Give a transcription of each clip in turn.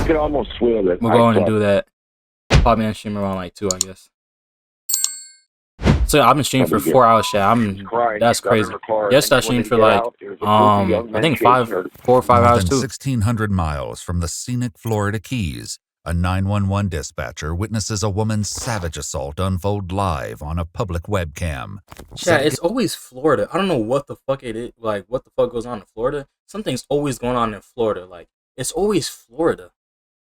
could almost swear that we'll go in and do that. Probably on stream around like 2, I guguess. So I've been streaming for 4 hours, chat. That's crazy. Yes, I streamed for like I think 4 or 5 hours too. 1,600 miles from the scenic Florida Keys, a 911 dispatcher witnesses a woman's savage assault unfold live on a public webcam. Chat, it's always Florida. I don't know what the fuck it is. Like, what the fuck goes on in Florida? Something's always going on in Florida. Like, it's always Florida.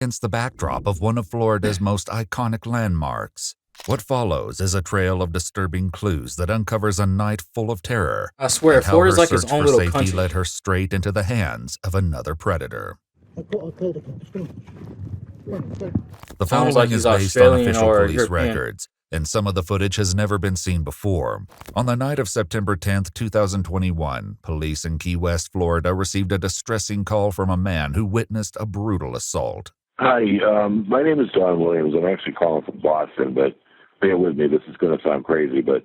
Against the backdrop of one of Florida's most iconic landmarks. What follows is a trail of disturbing clues that uncovers a night full of terror. I swear, Florida's like its own little country. Led her straight into the hands of another predator. The following is based on official police records, and some of the footage has never been seen before. On the night of September 10th, 2021, police in Key West, Florida received a distressing call from a man who witnessed a brutal assault. Hi, my name is Don Williams. I'm actually calling from Boston, but bear with me, this is going to sound crazy, but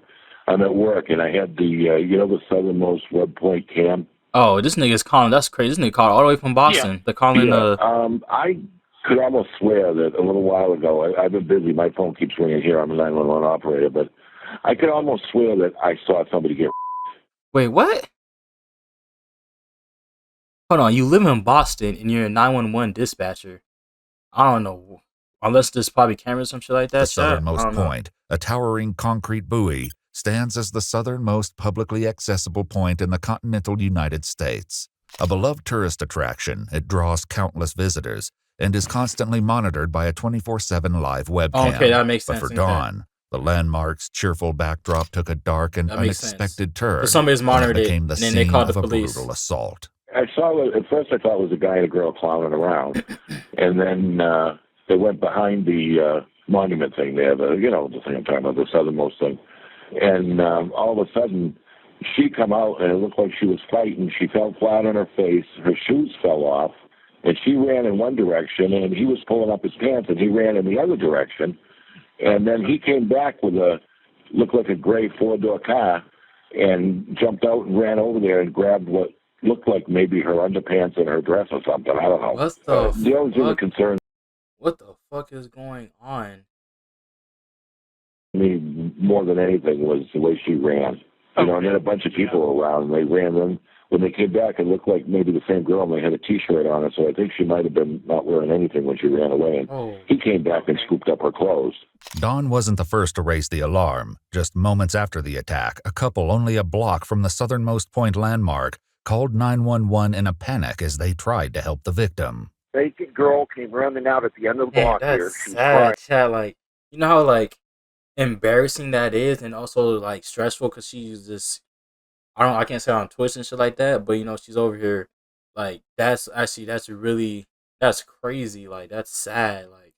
I'm at work, and I had the, the southernmost web point cam. Oh, this nigga's calling. That's crazy. This nigga called all the way from Boston. Yeah. They're calling I could almost swear that a little while ago, I've been busy, my phone keeps ringing here, I'm a 911 operator, but I could almost swear that I saw somebody get... Wait, what? Hold on, you live in Boston, and you're a 911 dispatcher. I don't know. Unless there's probably cameras or some shit like that. The southernmost point, a towering concrete buoy, stands as the southernmost publicly accessible point in the continental United States. A beloved tourist attraction, it draws countless visitors and is constantly monitored by a 24/7 live webcam. Okay, that makes sense. But for Dawn, the landmark's cheerful backdrop took a dark and unexpected turn. Somebody's monitored it, became the and then they called the police. Brutal assault. I saw it, at first I thought it was a guy and a girl clowning around, and then they went behind the monument thing there, the thing I'm talking about, the southernmost thing, and all of a sudden she come out and it looked like she was fighting. She fell flat on her face, her shoes fell off, and she ran in one direction, and he was pulling up his pants, and he ran in the other direction, and then he came back with looked like a gray 4-door car, and jumped out and ran over there and grabbed what looked like maybe her underpants and her dress or something. I don't know. What the only thing that concerns What the fuck is going on? me more than anything was the way she ran. And then a bunch of people were around, and they ran in. When they came back, it looked like maybe the same girl, and they had a T-shirt on her, so I think she might have been not wearing anything when she ran away. And he came back and scooped up her clothes. Dawn wasn't the first to raise the alarm. Just moments after the attack, a couple only a block from the southernmost point landmark called 911 in a panic as they tried to help the victim. Naked girl came running out at the end of the block here. That's sad, chat. Like, you know how like embarrassing that is, and also like stressful because she's just I can't say on Twitch and shit like that, but she's over here. Like, that's crazy. Like, that's sad. Like,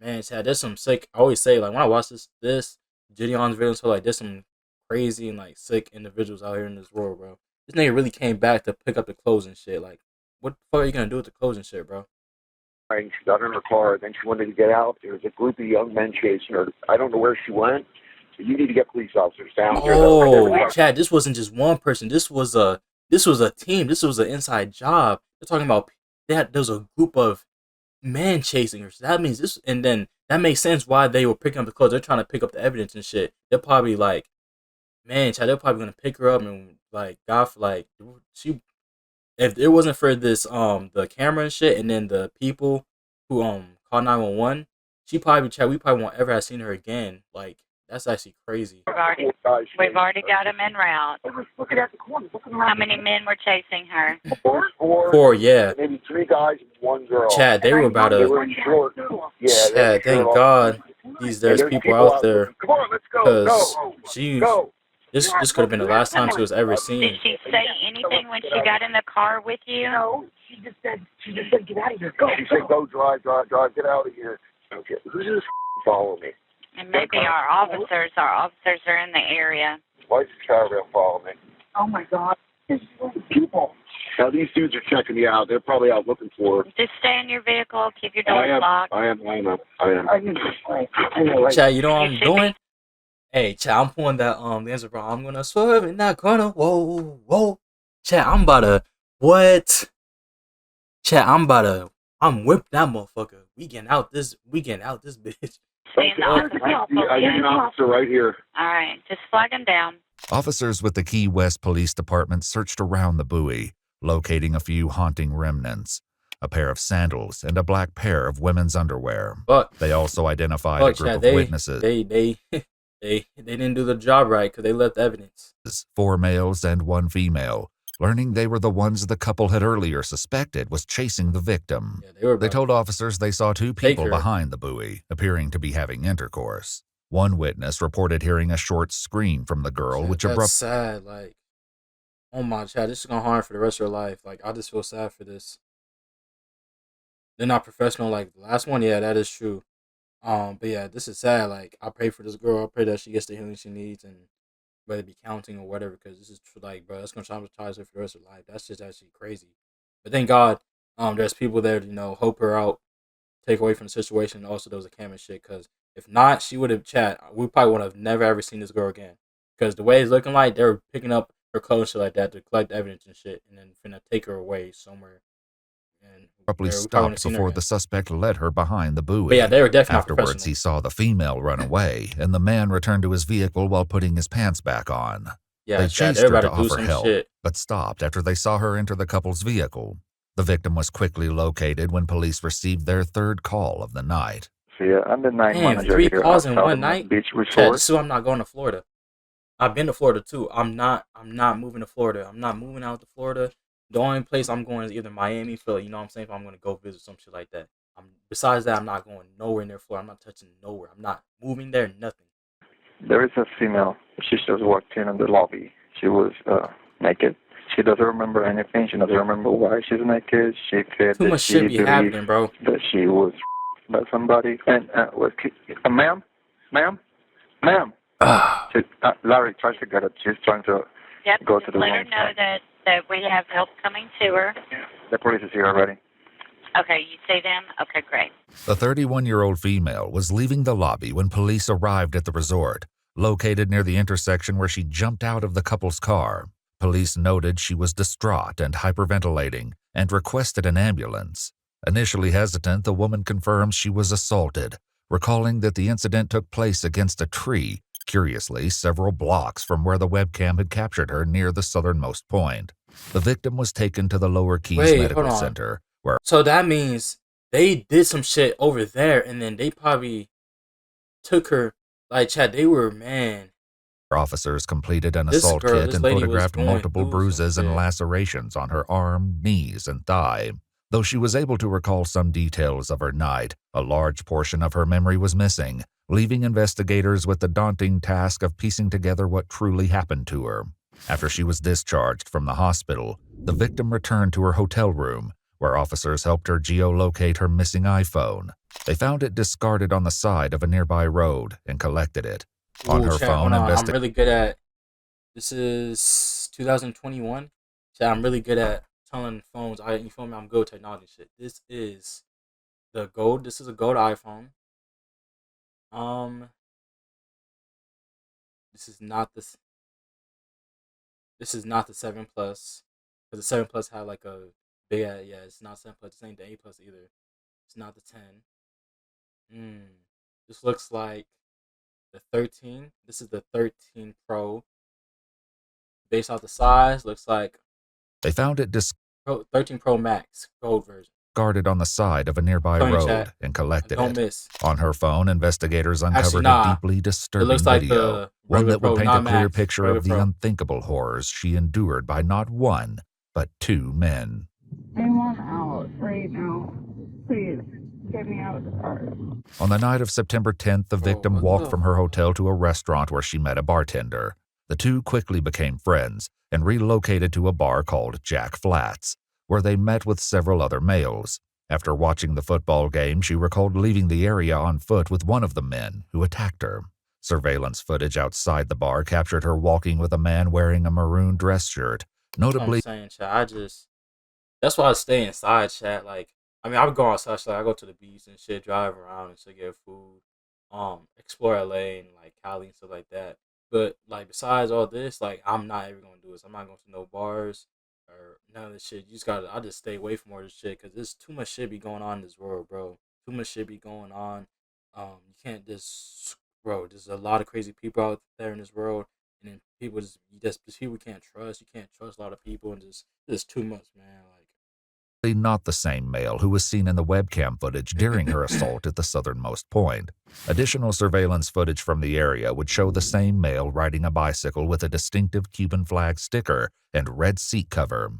man, chat, there's some sick. I always say, like, when I watch this Gideon's video, so like there's some crazy and like sick individuals out here in this world, bro. This nigga really came back to pick up the clothes and shit. Like, what the fuck are you gonna do with the clothes and shit, bro? And she got in her car, and then she wanted to get out. There was a group of young men chasing her. I don't know where she went. So you need to get police officers down here. Oh, Chad, this wasn't just one person. This was a team. This was an inside job. They're talking about there was a group of men chasing her. So that means this, and then that makes sense why they were picking up the clothes. They're trying to pick up the evidence and shit. They're probably like, man, Chad, they're probably gonna pick her up and like, if it wasn't for this the camera and shit, and then the people who called 911, we probably won't ever have seen her again. Like, that's actually crazy. We've already got them en route. How many men were chasing her? Four, yeah. Maybe 3 guys and 1 girl. Chad, they were about to. They were short. Yeah, Chad, thank God there's people out there, because this could have been the last time she was ever seen. Did she say anything when she got in the car with you? No, she just said get out of here. Go. She said go, drive, get out of here. Okay, who's this follow me? And maybe our officers are in the area. Why is the caravan follow me? Oh my God, this is people. Now these dudes are checking you out. They're probably out looking for her. Just stay in your vehicle. Keep your doors locked. I am. Chad, you know what I'm doing? Hey, Chad, I'm pulling that the answer, bro. I'm gonna swerve in that corner. Whoa. Chad, I'm about to what? Chad, I'm about to I'm whipping that motherfucker. We getting out this bitch. Being the officer. I need an officer right here. All right, just flag him down. Officers with the Key West Police Department searched around the buoy, locating a few haunting remnants. A pair of sandals and a black pair of women's underwear. But They also identified a group of witnesses. They didn't do the job right because they left evidence. 4 males and 1 female, learning they were the ones the couple had earlier suspected was chasing the victim. Yeah, They told officers they saw 2 people her. behind the buoy, appearing to be having intercourse. One witness reported hearing a short scream from the girl, which that's abruptly sad. Like, oh my child, this is gonna harm for the rest of her life. Like, I just feel sad for this. They're not professional like the last one. Yeah, that is true. But yeah, this is sad. Like, I pray for this girl. I pray that she gets the healing she needs, and whether it be counting or whatever, because this is like, bro, that's gonna traumatize her for the rest of her life. That's just actually crazy. But thank God, there's people there to help her out, take away from the situation. Also, there was a camera shit, because if not, she would have we probably would have never ever seen this girl again. Because the way it's looking like, they were picking up her clothes and shit like that to collect evidence and shit, and then finna take her away somewhere. And stopped before the suspect led her behind the buoy. But yeah, they were definitely Afterwards, he saw the female run away, and the man returned to his vehicle while putting his pants back on. Yeah, they chased her to offer help, but stopped after they saw her enter the couple's vehicle. The victim was quickly located when police received their 3rd call of the night. Yeah, I'm the night manager 3 here calls in outside one of night. Beach Chad, Resort. this is why I'm not going to Florida. I've been to Florida too. I'm not moving to Florida. I'm not moving out to Florida. The only place I'm going is either Miami, Philly. You know what I'm saying? If I'm going to go visit some shit like that. Besides that, I'm not going nowhere near Florida. I'm not touching nowhere. I'm not moving there. Nothing. There is a female. She just walked in the lobby. She was naked. She doesn't remember anything. She doesn't remember why she's naked. She said Too that much she shit be believed happening, bro. that she was by somebody. And ma'am, Larry tries to get it. She's trying to go to the let room. her know that we have help coming to her. The police is here already. Okay, you see them? Okay, great. The 31-year-old female was leaving the lobby when police arrived at the resort, located near the intersection where she jumped out of the couple's car. Police noted she was distraught and hyperventilating and requested an ambulance. Initially hesitant, the woman confirms she was assaulted, recalling that the incident took place against a tree, curiously several blocks from where the webcam had captured her near the southernmost point. The victim was taken to the Lower Keys Medical Center, where... So that means they did some shit over there, and then they probably took her, like, Chad, they were, man... Officers completed an assault kit and photographed multiple bruises and lacerations on her arm, knees, and thigh. Though she was able to recall some details of her night, a large portion of her memory was missing, leaving investigators with the daunting task of piecing together what truly happened to her. After she was discharged from the hospital, the victim returned to her hotel room, where officers helped her geolocate her missing iPhone. They found it discarded on the side of a nearby road and collected it. On her phone, I'm really good at... This is 2021. So I'm really good at telling phones, you feel me? I'm good with technology shit. This is the gold. This is a gold iPhone. This is not the 7 Plus, because the 7 Plus had like a big, yeah, it's not 7 Plus. This ain't the 8 Plus either. It's not the 10. This looks like the 13. This is the 13 Pro. Based off the size, looks like they found it 13 Pro Max gold version. Guarded on the side of a nearby road and collected it. On her phone, investigators uncovered a deeply disturbing video, one that would paint a clear picture of the unthinkable horrors she endured by not one, but 2 men. I want out right now. Please, get me out of the car. On the night of September 10th, the victim walked from her hotel to a restaurant where she met a bartender. The two quickly became friends and relocated to a bar called Jack Flats, where they met with several other males. After watching the football game, she recalled leaving the area on foot with one of the men who attacked her. Surveillance footage outside the bar captured her walking with a man wearing a maroon dress shirt. Notably, I'm saying, chat, that's why I stay inside, chat. Like, I mean, I would go outside, so I go to the beach and shit, drive around and shit, get food, explore LA and like Cali and stuff like that. But like, besides all this, like, I'm not ever gonna do this. I'm not going to no bars. or none of this shit. You just gotta. I just stay away from all this shit because there's too much shit be going on in this world, bro. Too much shit be going on. You can't just, bro. There's a lot of crazy people out there in this world, and then just people you can't trust. You can't trust a lot of people, and just too much, man. Not the same male who was seen in the webcam footage during her assault at the southernmost point. Additional surveillance footage from the area would show the same male riding a bicycle with a distinctive Cuban flag sticker and red seat cover.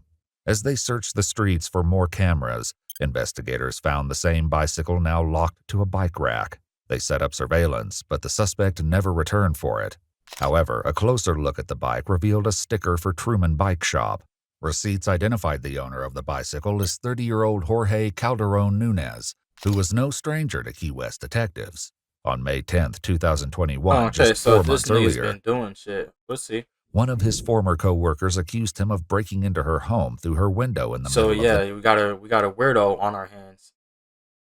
As they searched the streets for more cameras, investigators found the same bicycle now locked to a bike rack. They set up surveillance, but the suspect never returned for it. However, a closer look at the bike revealed a sticker for Truman Bike Shop. Receipts identified the owner of the bicycle as 30-year-old Jorge Calderon Nunez, who was no stranger to Key West detectives. On May 10, 2021, just 4 months earlier, been doing shit. Let's see. One of his former co-workers accused him of breaking into her home through her window in the middle of the So yeah, we got a weirdo on our hands,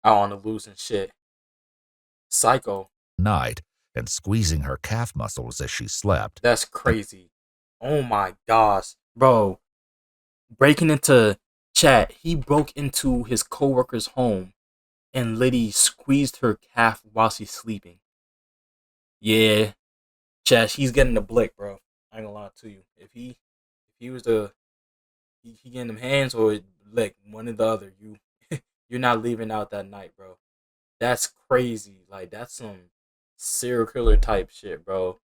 out on the loose and shit. Psycho. Night and squeezing her calf muscles as she slept. That's crazy. Oh my gosh, bro. Breaking into chat, he broke into his co-worker's home and lady squeezed her calf while she's sleeping. Yeah, chat, he's getting the blick, bro. I ain't gonna lie to you. If he was he getting them hands or lick, one or the other, you're not leaving out that night, bro. That's crazy. Like, that's some serial killer type shit, bro.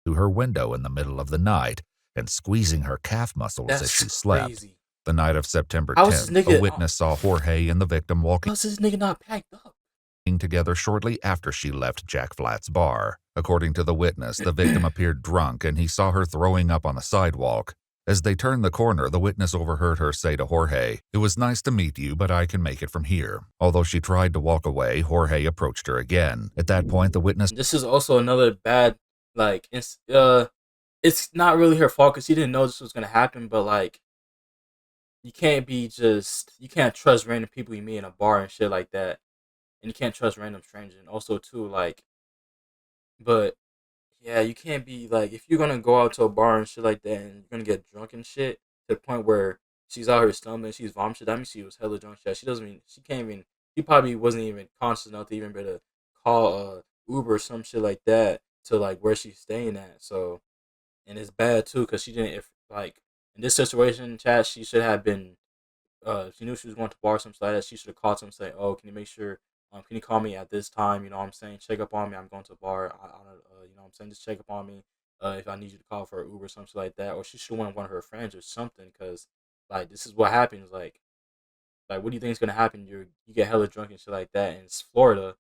Through her window in the middle of the night and squeezing her calf muscles as she slept. Crazy. The night of September 10th, a witness saw Jorge and the victim walking this nigga not packed up? Together shortly after she left Jack Flat's bar. According to the witness, the victim appeared drunk and he saw her throwing up on the sidewalk. As they turned the corner, the witness overheard her say to Jorge, "It was nice to meet you, but I can make it from here." Although she tried to walk away, Jorge approached her again. At that point, the witness... This is also another bad, like, it's not really her fault because she didn't know this was going to happen, but, like, you can't trust random people you meet in a bar and shit like that. And you can't trust random strangers. And also, too, like, but, yeah, you can't be, like, if you're going to go out to a bar and shit like that and you're going to get drunk and shit to the point where she's out here stumbling, she's vomiting, that means she was hella drunk. She probably wasn't even conscious enough to even be able to call Uber or some shit like that to, like, where she's staying at. So, and it's bad, too, because she didn't, in this situation, chat, she should have been, she knew she was going to bar or something like that, she should have called them and say, "Oh, can you make sure, can you call me at this time, you know what I'm saying, check up on me, I'm going to a bar, you know what I'm saying, just check up on me, if I need you to call for an Uber or something like that," or she should have went with one of her friends or something, because, like, this is what happens, like, what do you think is going to happen, you get hella drunk and shit like that, and it's Florida,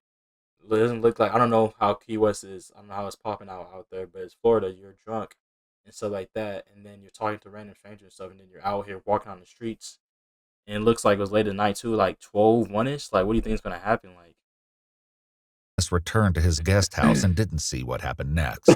it doesn't look like, I don't know how Key West is, I don't know how it's popping out there, but it's Florida, you're drunk, and stuff like that, and then you're talking to random strangers and stuff, and then you're out here walking on the streets, and it looks like it was late at night too, like 12, 1-ish. Like, what do you think is gonna happen? Like, returned to his guest house and didn't see what happened next.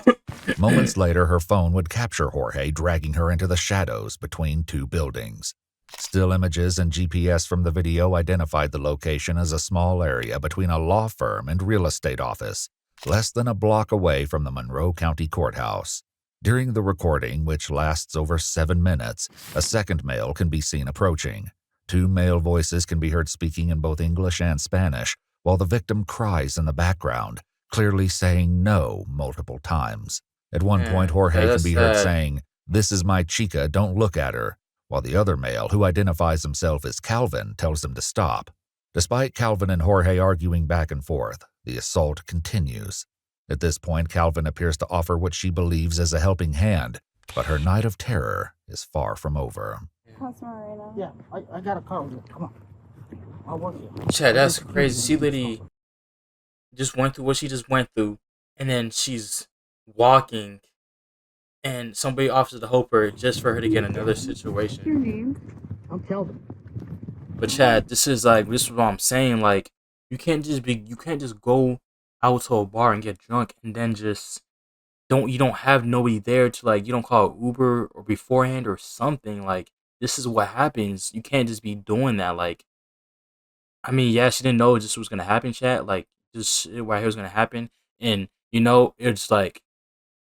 Moments later, her phone would capture Jorge dragging her into the shadows between two buildings. Still images and GPS from the video identified the location as a small area between a law firm and real estate office, less than a block away from the Monroe County Courthouse. During the recording, which lasts over 7 minutes, a second male can be seen approaching. 2 male voices can be heard speaking in both English and Spanish, while the victim cries in the background, clearly saying no multiple times. At one point, Jorge can be heard saying, "This is my chica, don't look at her," while the other male, who identifies himself as Calvin, tells him to stop. Despite Calvin and Jorge arguing back and forth, the assault continues. At this point, Calvin appears to offer what she believes is a helping hand, but her night of terror is far from over. Yeah, I got a car with you. Come on. I'll work you. Chad, that's crazy. She literally just went through what she just went through, and then she's walking, and somebody offers to help her just for her to get another situation. Your name? I'm Kelvin. But Chad, this is what I'm saying. Like, you can't just go out to a bar and get drunk and then just you don't have nobody there to, like, you don't call Uber or beforehand or something. Like, this is what happens. You can't just be doing that. Like, I mean, yeah, she didn't know this was gonna happen, chat. Like, this shit right here was gonna happen, and it's like,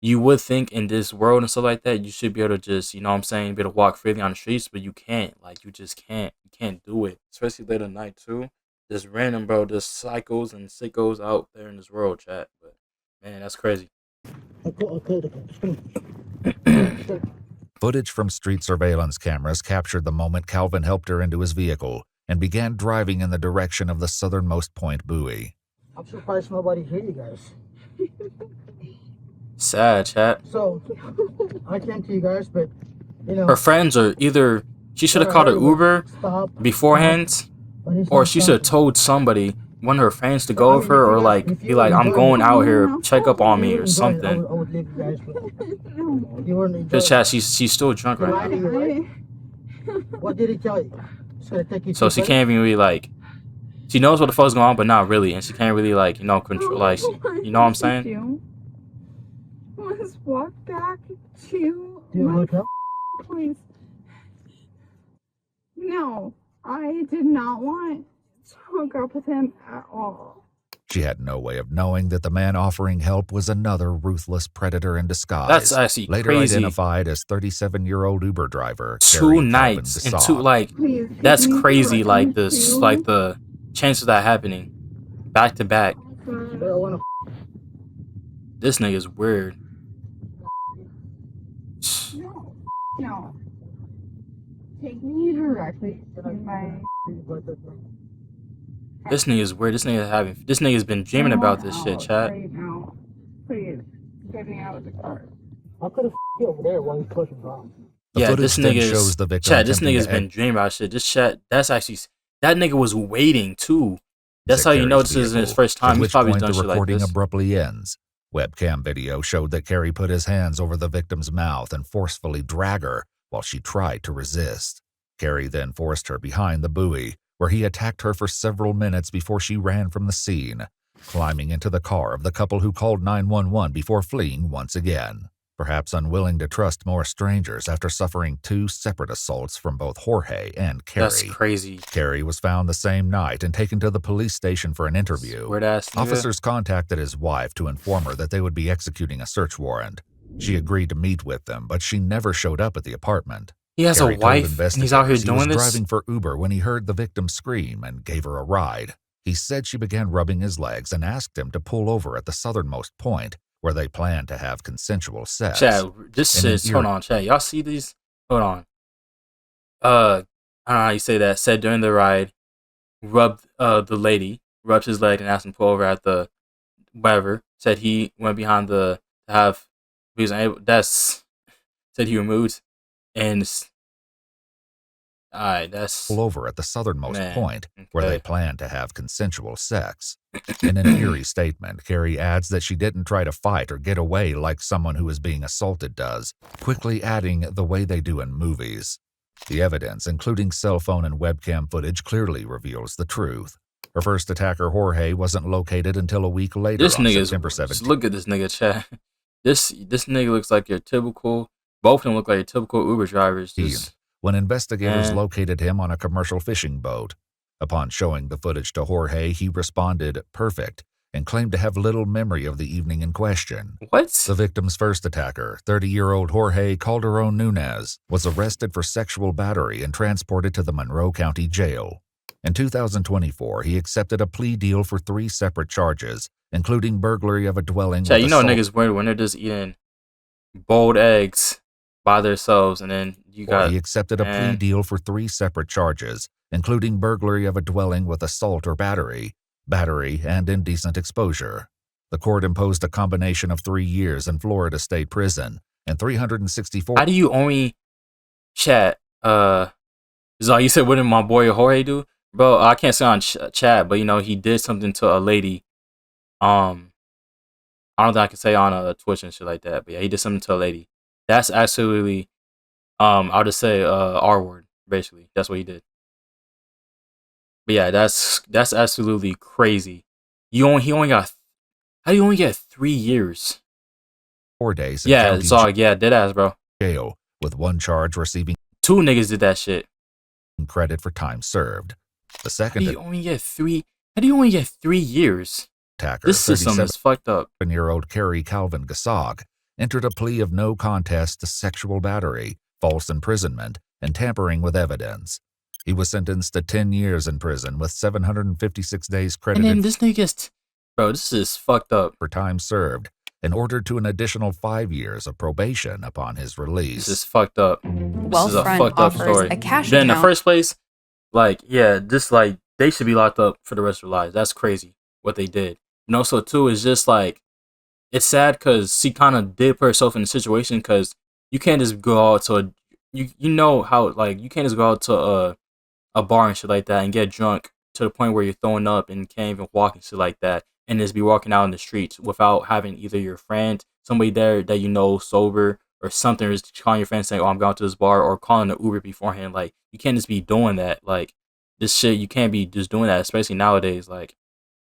you would think in this world and stuff like that, you should be able to just, you know what I'm saying, be able to walk freely on the streets, but you can't. Like, you just can't. You can't do it. Especially late at night, too. Just random, bro. Just psychos and sickos out there in this world, chat. But, man, that's crazy. Footage from street surveillance cameras captured the moment Calvin helped her into his vehicle and began driving in the direction of the southernmost point buoy. I'm surprised nobody hit you guys. Sad, chat. So, I came to you guys, but, you know... Her friends are either... She should have called her Uber beforehand, or she should have told somebody, one of her friends, to go with her, or, like, be like, I'm going out here, check up on me, or something. I would leave you guys, but you weren't enjoying Because, chat, she's still drunk right now. What did he tell you? So she can't even really, like... She knows what the fuck's going on, but not really. And she can't really, like, you know, control, like, you know what I'm saying? Let's walk back to my place. No, I did not want to hook up with him at all. She had no way of knowing that the man offering help was another ruthless predator in disguise. That's actually later crazy. Identified as 37-year-old Uber driver. 2 nights and 2, like, that's crazy. Like this, like the chances of that happening back to back. This nigga's weird. No. Take me directly to my... This nigga's weird. This nigga's been dreaming about this shit, chat. Right now. Please, get me out of the car. I could have you over there while you pushing off. Yeah, this nigga's... shows the victim Chat, this nigga's been dreaming about shit. This chat, that's actually... That nigga was waiting, too. That's how you know this isn't his first time. He's probably done shit like recording this. Abruptly ends. Webcam video showed that Carrie put his hands over the victim's mouth and forcefully drag her while she tried to resist. Carrie then forced her behind the buoy, where he attacked her for several minutes before she ran from the scene, climbing into the car of the couple who called 911 before fleeing once again. Perhaps unwilling to trust more strangers after suffering 2 separate assaults from both Jorge and Carrie. That's crazy. Carrie was found the same night and taken to the police station for an interview. Weird-ass nigga. Officers contacted his wife to inform her that they would be executing a search warrant. She agreed to meet with them, but she never showed up at the apartment. He has Carrie a told wife and he's out here investigators doing he was this? driving for Uber when he heard the victim scream and gave her a ride. He said she began rubbing his legs and asked him to pull over at the southernmost point, where they planned to have consensual sex. Chat, this shit's... Hold on, chat. Y'all see these? Hold on. I don't know how you say that. Said during the ride, rubbed the lady, rubbed his leg and asked him to pull over at the whatever. Said he went behind the to have... He was able... That's... Said he removed and... Alright, that's... Pull over at the southernmost point, where okay. they planned to have consensual sex. In an eerie statement, Carrie adds that she didn't try to fight or get away like someone who is being assaulted does, quickly adding the way they do in movies. The evidence, including cell phone and webcam footage, clearly reveals the truth. Her first attacker, Jorge, wasn't located until a week later on September 17th. Look at this nigga, chat. This nigga looks like your typical... Both of them look like your typical Uber drivers. When investigators located him on a commercial fishing boat. Upon showing the footage to Jorge, he responded, "perfect," and claimed to have little memory of the evening in question. What? The victim's first attacker, 30-year-old Jorge Calderon Nunez, was arrested for sexual battery and transported to the Monroe County Jail. In 2024, he accepted a plea deal for 3 separate charges, including burglary of a dwelling. Chat, you know niggas weird when they're just eating boiled eggs by themselves, and then you got... He accepted a plea deal for 3 separate charges, including burglary of a dwelling with assault or battery, and indecent exposure. The court imposed a combination of 3 years in Florida State Prison and 364... How do you only... Chat, is all you said, what did my boy Jorge do? Bro, I can't say on chat, but, you know, he did something to a lady. I don't think I can say on Twitch and shit like that, but yeah, he did something to a lady. That's absolutely, I'll just say R word, basically. That's what he did. But yeah, that's absolutely crazy. He only got, how do you only get 3 years? 4 days. Yeah, it's all, yeah, dead ass, bro. Jail, with 1 charge receiving 2 niggas did that shit. Credit for time served. The second... How do you only get 3 years? Attacker, this system is fucked up. 7-year-old Carrie Calvin Gasog, entered a plea of no contest to sexual battery, false imprisonment, and tampering with evidence. He was sentenced to 10 years in prison with 756 days And credited then this nigga gets, bro, this is fucked up. for time served and ordered to an additional 5 years of probation upon his release. This is fucked up. This is a Wealthfront fucked up offers story. a cash Then in the account. first place, like, yeah, just like they should be locked up for the rest of their lives. That's crazy what they did. And also too, is just like it's sad because she kind of did put herself in a situation because you can't just go out to a you know how like you can't just go out to a bar and shit like that and get drunk to the point where you're throwing up and can't even walk and shit like that and just be walking out in the streets without having either your friend, somebody there that you know sober or something, or just calling your friend saying, oh, I'm going to this bar, or calling an Uber beforehand. Like, you can't just be doing that. Like, this shit, you can't be just doing that, especially nowadays. Like,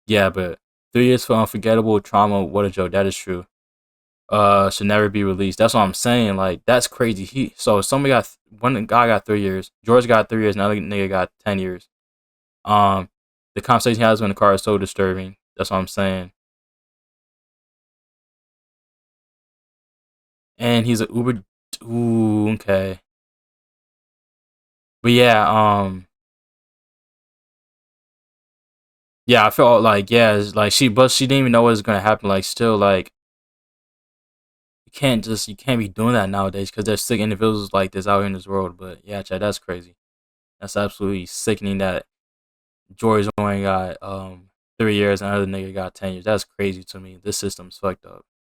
yeah, but 3 years for unforgettable trauma, what a joke. That is true. Should never be released. That's what I'm saying. Like, that's crazy. So somebody got, one guy got 3 years, George got 3 years, another nigga got 10 years. The conversation he has in the car is so disturbing. That's what I'm saying. And he's an Uber. Ooh, okay. But yeah, yeah, I felt like, yeah, it's like but she didn't even know what was gonna happen. Like, still, like, you can't be doing that nowadays because there's sick individuals like this out here in this world. But yeah, Chad, that's crazy. That's absolutely sickening that George only got 3 years and another nigga got 10 years. That's crazy to me. This system's fucked up.